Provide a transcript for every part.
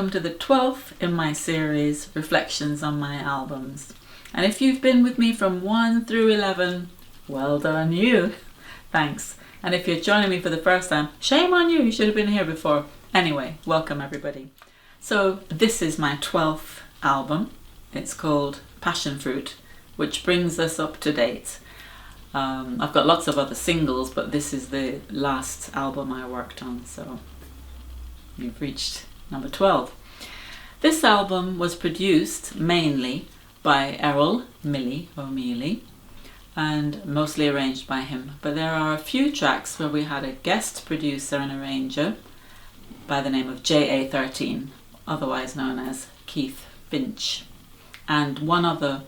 welcome to the 12th in my series, Reflections on My Albums. And if you've been with me from 1 through 11, well done you. Thanks. And if you're joining me for the first time, shame on you, you should have been here before. Anyway, welcome everybody. So this is my 12th album. It's called Passionfruit, which brings us up to date. I've got lots of other singles, but this is the last album I worked on, so you've reached number 12. This album was produced mainly by Errol Millie O'Mealy and mostly arranged by him, but there are a few tracks where we had a guest producer and arranger by the name of JA13, otherwise known as Keith Finch, and one other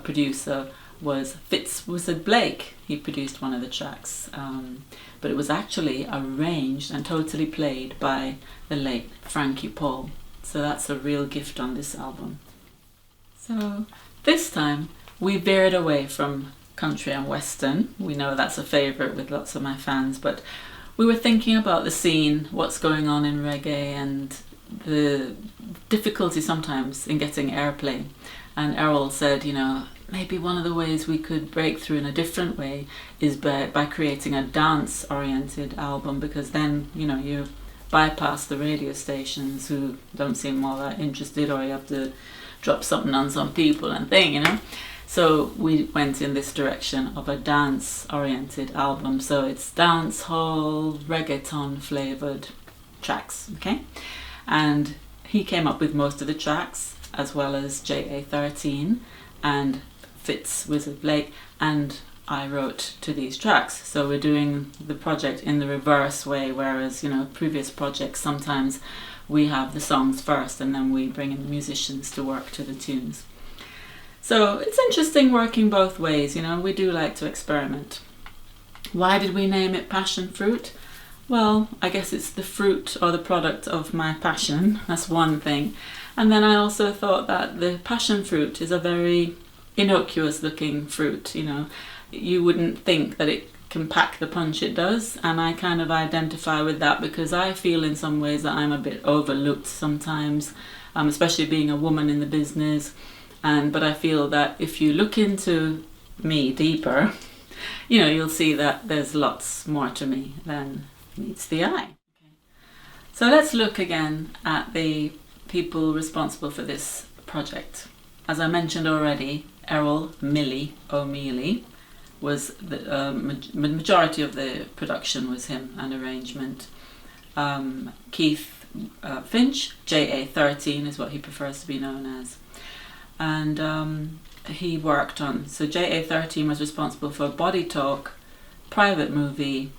producer was Fitzwizard Blake. He produced one of the tracks, but it was actually arranged and totally played by the late Frankie Paul. So that's a real gift on this album. So this time we veered away from country and western. We know that's a favourite with lots of my fans, but we were thinking about the scene, what's going on in reggae and the difficulty sometimes in getting airplay. And Errol said, maybe one of the ways we could break through in a different way is by creating a dance-oriented album, because then, you bypass the radio stations who don't seem all that interested, or you have to drop something on some people and thing, So we went in this direction of a dance-oriented album. So it's dance hall, reggaeton flavoured tracks, okay? And he came up with most of the tracks, as well as JA13 and Fitzwizard Blake, and I wrote to these tracks. So we're doing the project in the reverse way, whereas previous projects sometimes we have the songs first and then we bring in the musicians to work to the tunes. So it's interesting working both ways, we do like to experiment. Why did we name it Passionfruit? Well, I guess it's the fruit or the product of my passion, that's one thing. And then I also thought that the passion fruit is a very innocuous looking fruit, You wouldn't think that it can pack the punch it does, and I kind of identify with that because I feel in some ways that I'm a bit overlooked sometimes, especially being a woman in the business. But I feel that if you look into me deeper, you'll see that there's lots more to me than meets the eye. Okay. So let's look again at the people responsible for this project. As I mentioned already, Errol Millie O'Mealy was the majority of the production was him and arrangement. Keith Finch, JA13 is what he prefers to be known as. And he worked on, so JA13 was responsible for Body Talk, Private Movie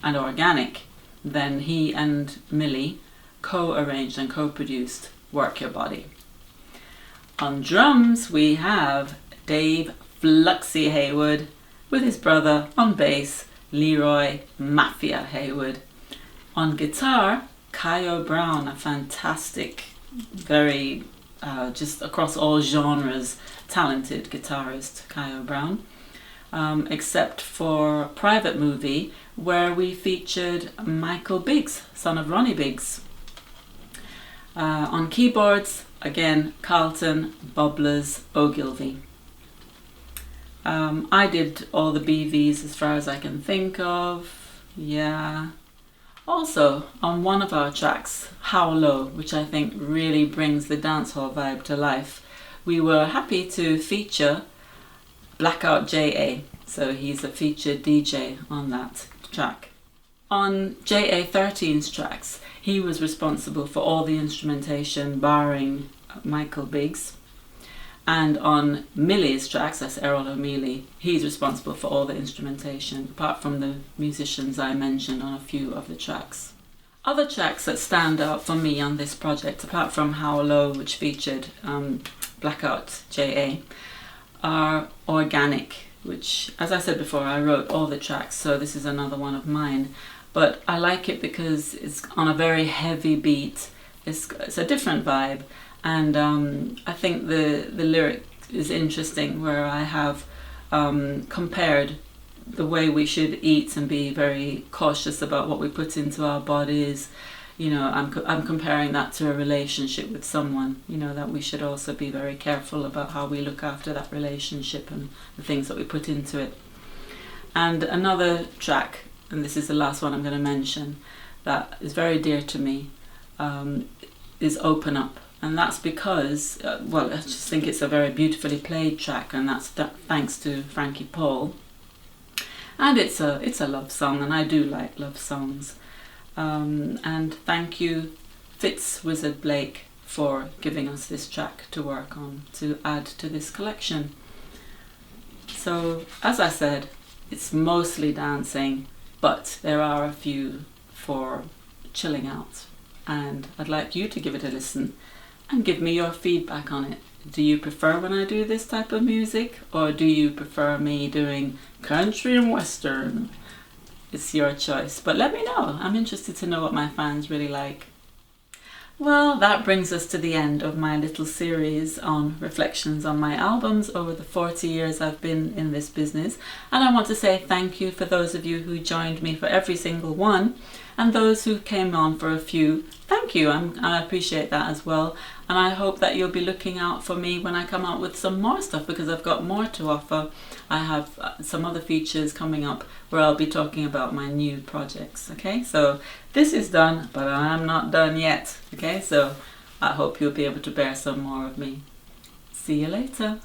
and Organic. Then he and Millie co-arranged and co-produced Work Your Body. On drums we have Dave Fluxy Haywood with his brother on bass, Leroy Mafia Haywood. On guitar, Kyo Brown, a fantastic, very just across all genres, talented guitarist, Kyo Brown. Except for Private Movie, where we featured Michael Biggs, son of Ronnie Biggs. On keyboards, again, Carlton, Bobblers, Ogilvy. I did all the BVs as far as I can think of, yeah. Also, on one of our tracks, How Low, which I think really brings the dancehall vibe to life, we were happy to feature Blackout Ja, so he's a featured DJ on that track. On JA13's tracks, he was responsible for all the instrumentation, barring Michael Biggs. And on Millie's tracks, that's Errol O'Mealy, he's responsible for all the instrumentation, apart from the musicians I mentioned on a few of the tracks. Other tracks that stand out for me on this project, apart from How Low, which featured Blackout Ja, are Organic, which, as I said before, I wrote all the tracks, so this is another one of mine. But I like it because it's on a very heavy beat. It's a different vibe, and I think the lyric is interesting, where I have compared the way we should eat and be very cautious about what we put into our bodies, you know, I'm comparing that to a relationship with someone, you know, that we should also be very careful about how we look after that relationship and the things that we put into it. And another track, and this is the last one I'm going to mention, that is very dear to me, is Open Up. And that's because, well, I just think it's a very beautifully played track, and that's thanks to Frankie Paul. And it's a love song, and I do like love songs. And thank you, Fitz Wizard Blake, for giving us this track to work on, to add to this collection. So, as I said, it's mostly dancing, but there are a few for chilling out. And I'd like you to give it a listen and give me your feedback on it. Do you prefer when I do this type of music, or do you prefer me doing country and western? It's your choice, but let me know. I'm interested to know what my fans really like. Well, that brings us to the end of my little series on reflections on my albums over the 40 years I've been in this business. And I want to say thank you for those of you who joined me for every single one, and those who came on for a few. Thank you, I appreciate that as well. And I hope that you'll be looking out for me when I come out with some more stuff, because I've got more to offer. I have some other features coming up where I'll be talking about my new projects. Okay, so this is done, but I'm not done yet. Okay, so I hope you'll be able to bear some more of me. See you later.